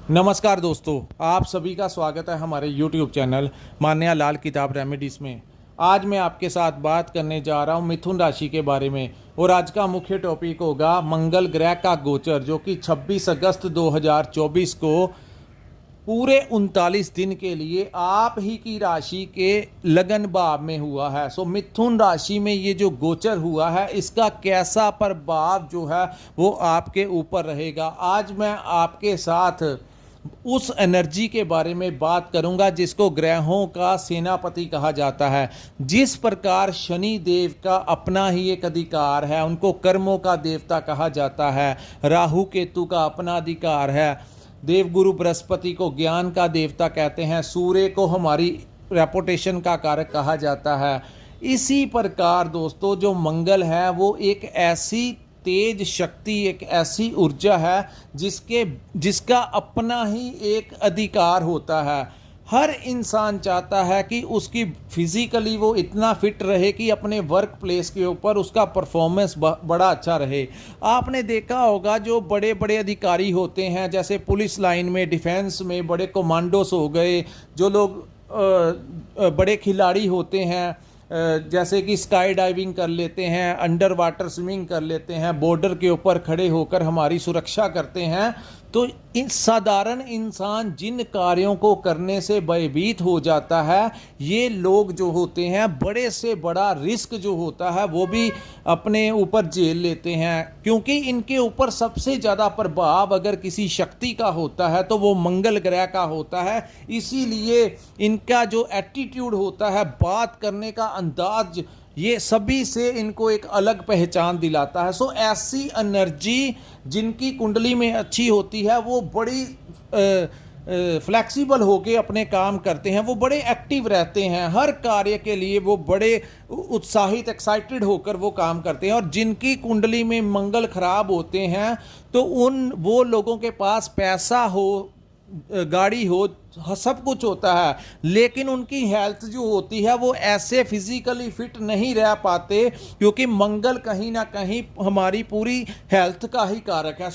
नमस्कार दोस्तों, आप सभी का स्वागत है हमारे YouTube चैनल मान्या लाल किताब रेमेडीज़ में। आज मैं आपके साथ बात करने जा रहा हूं मिथुन राशि के बारे में और आज का मुख्य टॉपिक होगा मंगल ग्रह का गोचर, जो कि 26 अगस्त 2024 को पूरे 39 दिन के लिए आप ही की राशि के लगन भाव में हुआ है। मिथुन राशि में ये जो गोचर हुआ है, इसका कैसा प्रभाव जो है वो आपके ऊपर रहेगा। आज मैं आपके साथ उस एनर्जी के बारे में बात करूंगा जिसको ग्रहों का सेनापति कहा जाता है। जिस प्रकार शनि देव का अपना ही एक अधिकार है, उनको कर्मों का देवता कहा जाता है। राहु केतु का अपना अधिकार है। देवगुरु बृहस्पति को ज्ञान का देवता कहते हैं। सूर्य को हमारी रेपुटेशन का कारक कहा जाता है। इसी प्रकार दोस्तों, जो मंगल है वो एक ऐसी तेज शक्ति, एक ऐसी ऊर्जा है जिसका अपना ही एक अधिकार होता है। हर इंसान चाहता है कि उसकी फिजिकली वो इतना फिट रहे कि अपने वर्क प्लेस के ऊपर उसका परफॉर्मेंस बड़ा अच्छा रहे। आपने देखा होगा जो बड़े बड़े अधिकारी होते हैं, जैसे पुलिस लाइन में, डिफेंस में बड़े कमांडोस हो गए, जो लोग बड़े खिलाड़ी होते हैं, जैसे कि स्काई डाइविंग कर लेते हैं, अंडर वाटर स्विमिंग कर लेते हैं, बॉर्डर के ऊपर खड़े होकर हमारी सुरक्षा करते हैं। तो इन साधारण इंसान जिन कार्यों को करने से भयभीत हो जाता है, ये लोग जो होते हैं बड़े से बड़ा रिस्क जो होता है वो भी अपने ऊपर झेल लेते हैं, क्योंकि इनके ऊपर सबसे ज़्यादा प्रभाव अगर किसी शक्ति का होता है तो वो मंगल ग्रह का होता है। इसीलिए इनका जो एटीट्यूड होता है, बात करने का अंदाज, ये सभी से इनको एक अलग पहचान दिलाता है। ऐसी एनर्जी जिनकी कुंडली में अच्छी होती है, वो बड़ी फ्लेक्सिबल होके अपने काम करते हैं, वो बड़े एक्टिव रहते हैं। हर कार्य के लिए वो बड़े उत्साहित, एक्साइटेड होकर वो काम करते हैं। और जिनकी कुंडली में मंगल खराब होते हैं, तो वो लोगों के पास पैसा हो, गाड़ी हो, सब कुछ होता है, लेकिन उनकी हेल्थ जो होती है वो ऐसे फिजिकली फिट नहीं रह पाते, क्योंकि मंगल कहीं ना कहीं हमारी पूरी हेल्थ का ही कारक है।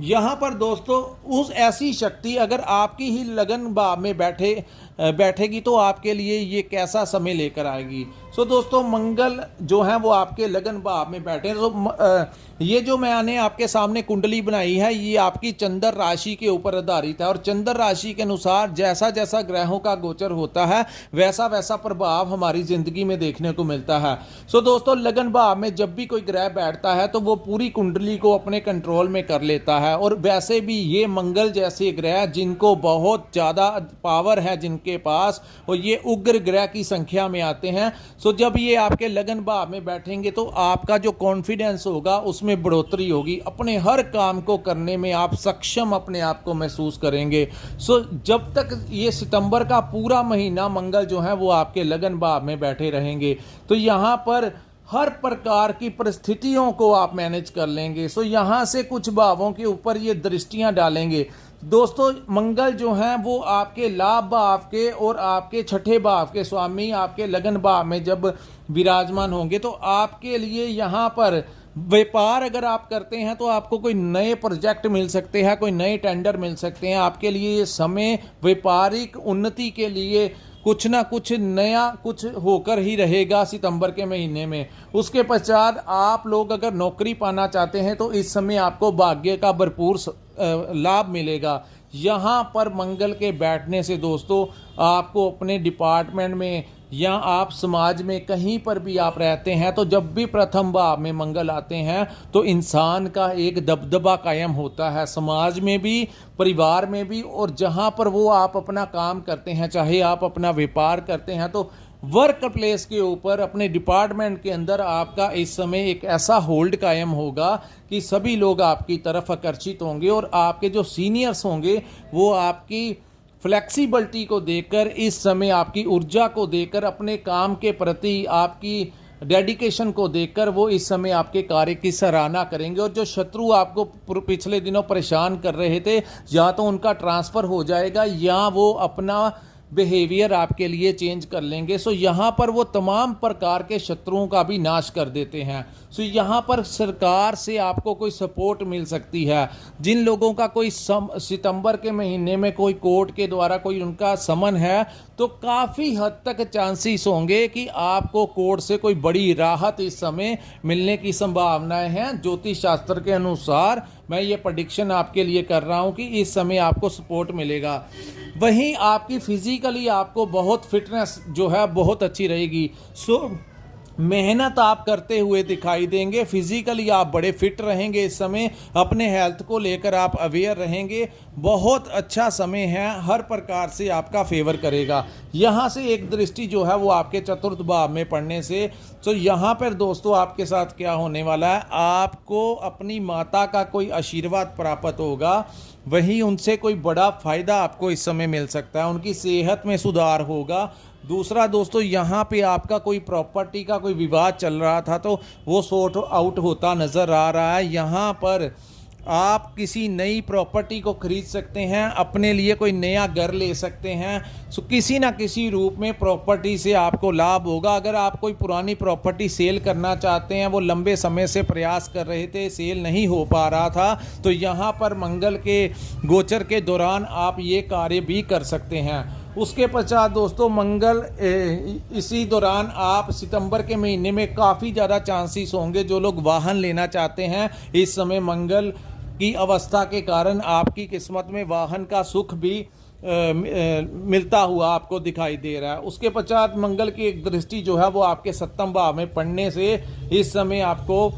यहाँ पर दोस्तों, उस ऐसी शक्ति अगर आपकी ही लगन भाव में बैठेगी तो आपके लिए ये कैसा समय लेकर आएगी। दोस्तों, मंगल जो है वो आपके लगन भाव में बैठे। ये जो मैंने आपके सामने कुंडली बनाई है, ये आपकी चंद्र राशि के ऊपर आधारित है। और चंद्र राशि के अनुसार जैसा जैसा ग्रहों का गोचर होता है, वैसा वैसा प्रभाव हमारी जिंदगी में देखने को मिलता है। दोस्तों, लगन भाव में जब भी कोई ग्रह बैठता है तो वो पूरी कुंडली को अपने कंट्रोल में कर लेता है। और वैसे भी ये मंगल जैसे ग्रह जिनको बहुत ज़्यादा पावर है जिनके पास, और ये उग्र ग्रह की संख्या में आते हैं। जब ये आपके लगन भाव में बैठेंगे तो आपका जो कॉन्फिडेंस होगा उसमें बढ़ोतरी होगी। अपने हर काम को करने में आप सक्षम अपने आप को महसूस करेंगे। जब तक ये सितंबर का पूरा महीना मंगल जो है वो आपके लगन भाव में बैठे रहेंगे, तो यहाँ पर हर प्रकार की परिस्थितियों को आप मैनेज कर लेंगे। यहाँ से कुछ भावों के ऊपर ये दृष्टियां डालेंगे। दोस्तों, मंगल जो हैं वो आपके लाभ भाव के और आपके छठे भाव के स्वामी आपके लगन भाव में जब विराजमान होंगे, तो आपके लिए यहाँ पर व्यापार अगर आप करते हैं तो आपको कोई नए प्रोजेक्ट मिल सकते हैं, कोई नए टेंडर मिल सकते हैं। आपके लिए ये समय व्यापारिक उन्नति के लिए कुछ ना कुछ नया कुछ होकर ही रहेगा सितंबर के महीने में। उसके पश्चात आप लोग अगर नौकरी पाना चाहते हैं तो इस समय आपको भाग्य का भरपूर लाभ मिलेगा। यहाँ पर मंगल के बैठने से दोस्तों, आपको अपने डिपार्टमेंट में या आप समाज में कहीं पर भी आप रहते हैं, तो जब भी प्रथम भाव में मंगल आते हैं तो इंसान का एक दबदबा कायम होता है, समाज में भी, परिवार में भी। और जहाँ पर वो आप अपना काम करते हैं, चाहे आप अपना व्यापार करते हैं, तो वर्क प्लेस के ऊपर, अपने डिपार्टमेंट के अंदर आपका इस समय एक ऐसा होल्ड कायम होगा कि सभी लोग आपकी तरफ आकर्षित होंगे। और आपके जो सीनियर्स होंगे वो आपकी फ्लेक्सिबिलिटी को देखकर, इस समय आपकी ऊर्जा को देखकर, अपने काम के प्रति आपकी डेडिकेशन को देखकर वो इस समय आपके कार्य की सराहना करेंगे। और जो शत्रु आपको पिछले दिनों परेशान कर रहे थे, या तो उनका ट्रांसफ़र हो जाएगा या वो अपना बिहेवियर आपके लिए चेंज कर लेंगे। सो यहाँ पर वो तमाम प्रकार के शत्रुओं का भी नाश कर देते हैं। सो यहाँ पर सरकार से आपको कोई सपोर्ट मिल सकती है। जिन लोगों का कोई सितंबर के महीने में कोई कोर्ट के द्वारा कोई उनका समन है, तो काफ़ी हद तक चांसेस होंगे कि आपको कोर्ट से कोई बड़ी राहत इस समय मिलने की संभावनाएं हैं। ज्योतिष शास्त्र के अनुसार मैं ये प्रेडिक्शन आपके लिए कर रहा हूँ कि इस समय आपको सपोर्ट मिलेगा। वहीं आपकी फिजिकली आपको बहुत फिटनेस जो है बहुत अच्छी रहेगी। सो मेहनत आप करते हुए दिखाई देंगे। फिजिकली आप बड़े फिट रहेंगे। इस समय अपने हेल्थ को लेकर आप अवेयर रहेंगे। बहुत अच्छा समय है, हर प्रकार से आपका फेवर करेगा। यहाँ से एक दृष्टि जो है वो आपके चतुर्थ भाव में पड़ने से, तो यहाँ पर दोस्तों आपके साथ क्या होने वाला है, आपको अपनी माता का कोई आशीर्वाद प्राप्त होगा। वहीं उनसे कोई बड़ा फ़ायदा आपको इस समय मिल सकता है। उनकी सेहत में सुधार होगा। दूसरा दोस्तों, यहाँ पे आपका कोई प्रॉपर्टी का कोई विवाद चल रहा था तो वो सॉर्ट आउट होता नज़र आ रहा है। यहाँ पर आप किसी नई प्रॉपर्टी को खरीद सकते हैं, अपने लिए कोई नया घर ले सकते हैं। सो किसी ना किसी रूप में प्रॉपर्टी से आपको लाभ होगा। अगर आप कोई पुरानी प्रॉपर्टी सेल करना चाहते हैं, वो लंबे समय से प्रयास कर रहे थे, सेल नहीं हो पा रहा था, तो यहाँ पर मंगल के गोचर के दौरान आप ये कार्य भी कर सकते हैं। उसके पश्चात दोस्तों मंगल इसी दौरान आप सितंबर के महीने में काफ़ी ज़्यादा चांसेस होंगे। जो लोग वाहन लेना चाहते हैं, इस समय मंगल की अवस्था के कारण आपकी किस्मत में वाहन का सुख भी मिलता हुआ आपको दिखाई दे रहा है। उसके पश्चात मंगल की एक दृष्टि जो है वो आपके सप्तम भाव में पड़ने से इस समय आपको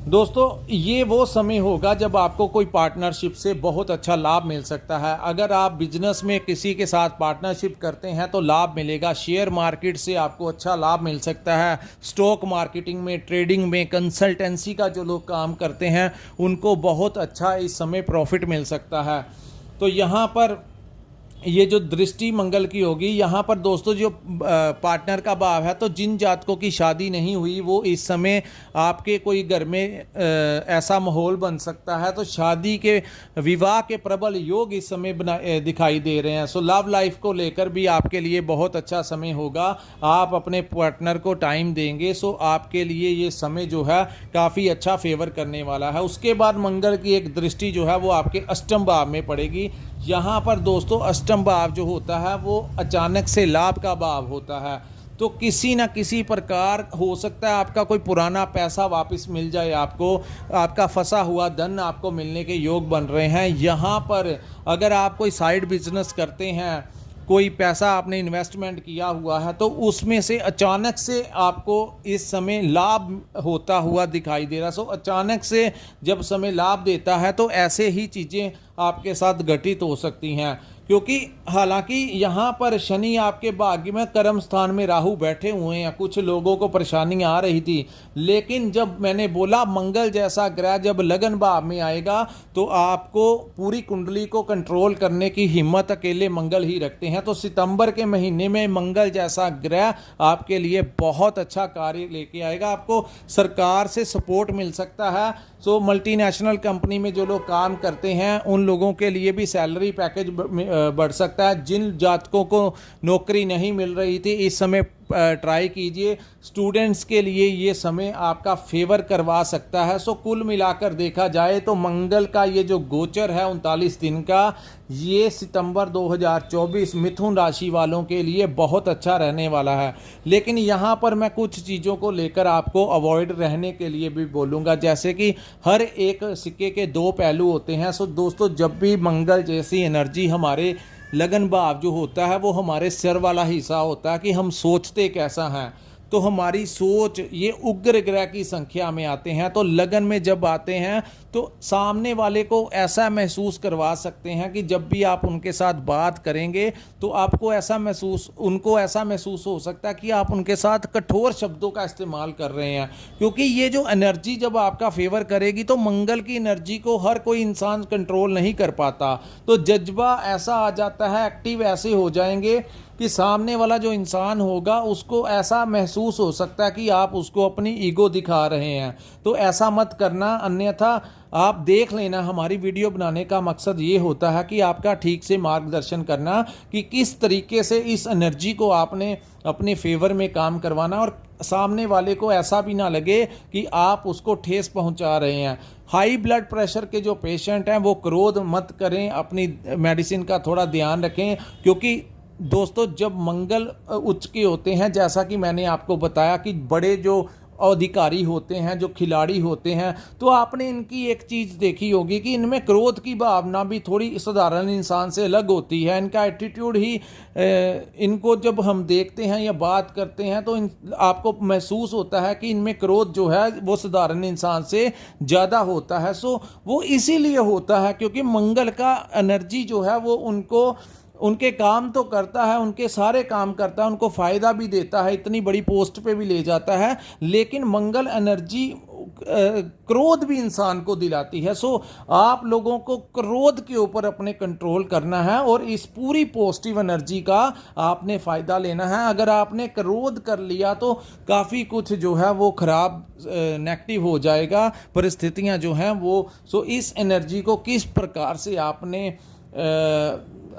दोस्तों ये वो समय होगा जब आपको कोई पार्टनरशिप से बहुत अच्छा लाभ मिल सकता है। अगर आप बिजनेस में किसी के साथ पार्टनरशिप करते हैं तो लाभ मिलेगा। शेयर मार्केट से आपको अच्छा लाभ मिल सकता है। स्टॉक मार्केटिंग में, ट्रेडिंग में, कंसल्टेंसी का जो लोग काम करते हैं उनको बहुत अच्छा इस समय प्रॉफिट मिल सकता है। तो यहाँ पर ये जो दृष्टि मंगल की होगी, यहाँ पर दोस्तों जो पार्टनर का भाव है, तो जिन जातकों की शादी नहीं हुई वो इस समय आपके कोई घर में ऐसा माहौल बन सकता है। तो शादी के विवाह के प्रबल योग इस समय दिखाई दे रहे हैं। सो लव लाइफ को लेकर भी आपके लिए बहुत अच्छा समय होगा। आप अपने पार्टनर को टाइम देंगे, सो आपके लिए ये समय जो है काफ़ी अच्छा फेवर करने वाला है। उसके बाद मंगल की एक दृष्टि जो है वो आपके अष्टम भाव में पड़ेगी। यहाँ पर दोस्तों अष्टम भाव जो होता है वो अचानक से लाभ का भाव होता है। तो किसी ना किसी प्रकार हो सकता है आपका कोई पुराना पैसा वापस मिल जाए, आपको आपका फंसा हुआ धन आपको मिलने के योग बन रहे हैं। यहाँ पर अगर आप कोई साइड बिजनेस करते हैं, कोई पैसा आपने इन्वेस्टमेंट किया हुआ है, तो उसमें से अचानक से आपको इस समय लाभ होता हुआ दिखाई दे रहा। सो अचानक से जब समय लाभ देता है तो ऐसे ही चीज़ें आपके साथ घटित हो सकती हैं। क्योंकि हालांकि यहाँ पर शनि आपके भाग्य में कर्म स्थान में राहु बैठे हुए हैं, कुछ लोगों को परेशानी आ रही थी, लेकिन जब मैंने बोला मंगल जैसा ग्रह जब लगन भाव में आएगा तो आपको पूरी कुंडली को कंट्रोल करने की हिम्मत अकेले मंगल ही रखते हैं। तो सितंबर के महीने में मंगल जैसा ग्रह आपके लिए बहुत अच्छा कार्य लेके आएगा। आपको सरकार से सपोर्ट मिल सकता है। सो मल्टीनेशनल कंपनी में जो लोग काम करते हैं उन लोगों के लिए भी सैलरी पैकेज बढ़ सकता है। जिन जातकों को नौकरी नहीं मिल रही थी, इस समय ट्राई कीजिए। स्टूडेंट्स के लिए ये समय आपका फेवर करवा सकता है। सो कुल मिलाकर देखा जाए तो मंगल का ये जो गोचर है 39 दिन का, ये सितंबर 2024 मिथुन राशि वालों के लिए बहुत अच्छा रहने वाला है। लेकिन यहाँ पर मैं कुछ चीज़ों को लेकर आपको अवॉइड रहने के लिए भी बोलूँगा, जैसे कि हर एक सिक्के के दो पहलू होते हैं। सो दोस्तों जब भी मंगल जैसी एनर्जी हमारे लगन भाव जो होता है वो हमारे सिर वाला हिस्सा होता है कि हम सोचते कैसा हैं, तो हमारी सोच ये उग्र ग्रह की संख्या में आते हैं। तो लगन में जब आते हैं तो सामने वाले को ऐसा महसूस करवा सकते हैं कि जब भी आप उनके साथ बात करेंगे तो आपको उनको ऐसा महसूस हो सकता है कि आप उनके साथ कठोर शब्दों का इस्तेमाल कर रहे हैं। क्योंकि ये जो एनर्जी जब आपका फेवर करेगी तो मंगल की एनर्जी को हर कोई इंसान कंट्रोल नहीं कर पाता, तो जज्बा ऐसा आ जाता है, एक्टिव ऐसे हो जाएंगे कि सामने वाला जो इंसान होगा उसको ऐसा महसूस हो सकता है कि आप उसको अपनी ईगो दिखा रहे हैं। तो ऐसा मत करना, अन्यथा आप देख लेना। हमारी वीडियो बनाने का मकसद ये होता है कि आपका ठीक से मार्गदर्शन करना कि किस तरीके से इस एनर्जी को आपने अपने फेवर में काम करवाना और सामने वाले को ऐसा भी ना लगे कि आप उसको ठेस पहुंचा रहे हैं। हाई ब्लड प्रेशर के जो पेशेंट हैं वो क्रोध मत करें, अपनी मेडिसिन का थोड़ा ध्यान रखें, क्योंकि दोस्तों जब मंगल उच्च के होते हैं, जैसा कि मैंने आपको बताया कि बड़े जो अधिकारी होते हैं, जो खिलाड़ी होते हैं, तो आपने इनकी एक चीज़ देखी होगी कि इनमें क्रोध की भावना भी थोड़ी साधारण इंसान से अलग होती है। इनका एटीट्यूड ही इनको जब हम देखते हैं या बात करते हैं तो आपको महसूस होता है कि इनमें क्रोध जो है वो साधारण इंसान से ज़्यादा होता है। सो वो इसीलिए होता है क्योंकि मंगल का एनर्जी जो है वो उनको उनके काम तो करता है, उनके सारे काम करता है, उनको फ़ायदा भी देता है, इतनी बड़ी पोस्ट पे भी ले जाता है, लेकिन मंगल एनर्जी क्रोध भी इंसान को दिलाती है। सो आप लोगों को क्रोध के ऊपर अपने कंट्रोल करना है और इस पूरी पॉजिटिव एनर्जी का आपने फ़ायदा लेना है। अगर आपने क्रोध कर लिया तो काफ़ी कुछ जो है वो ख़राब नेगेटिव हो जाएगा, परिस्थितियां जो हैं वो। सो इस एनर्जी को किस प्रकार से आपने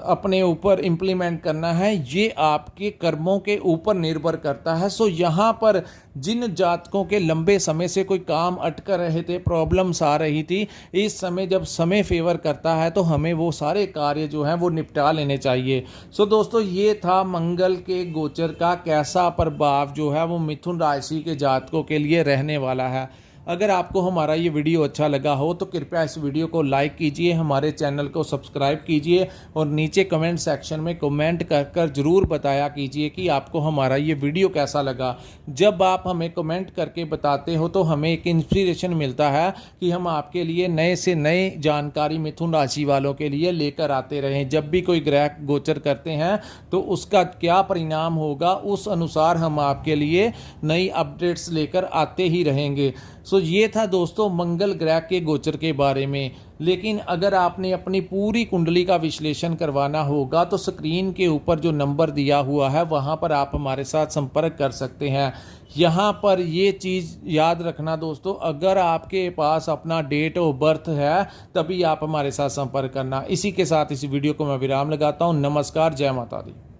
अपने ऊपर इम्प्लीमेंट करना है, ये आपके कर्मों के ऊपर निर्भर करता है। सो यहाँ पर जिन जातकों के लंबे समय से कोई काम अटक रहे थे, प्रॉब्लम्स आ रही थी, इस समय जब समय फेवर करता है तो हमें वो सारे कार्य जो हैं वो निपटा लेने चाहिए। सो दोस्तों ये था मंगल के गोचर का कैसा प्रभाव जो है वो मिथुन राशि के जातकों के लिए रहने वाला है। अगर आपको हमारा ये वीडियो अच्छा लगा हो तो कृपया इस वीडियो को लाइक कीजिए, हमारे चैनल को सब्सक्राइब कीजिए और नीचे कमेंट सेक्शन में कमेंट कर ज़रूर बताया कीजिए कि आपको हमारा ये वीडियो कैसा लगा। जब आप हमें कमेंट करके बताते हो तो हमें एक इंस्पिरेशन मिलता है कि हम आपके लिए नए से नए जानकारी मिथुन राशि वालों के लिए लेकर आते रहें। जब भी कोई ग्रह गोचर करते हैं तो उसका क्या परिणाम होगा, उस अनुसार हम आपके लिए नई अपडेट्स लेकर आते ही रहेंगे। सो ये था दोस्तों मंगल ग्रह के गोचर के बारे में। लेकिन अगर आपने अपनी पूरी कुंडली का विश्लेषण करवाना होगा तो स्क्रीन के ऊपर जो नंबर दिया हुआ है वहाँ पर आप हमारे साथ संपर्क कर सकते हैं। यहाँ पर ये चीज़ याद रखना दोस्तों, अगर आपके पास अपना डेट ऑफ बर्थ है तभी आप हमारे साथ संपर्क करना। इसी के साथ इस वीडियो को मैं विराम लगाता हूँ। नमस्कार, जय माता दी।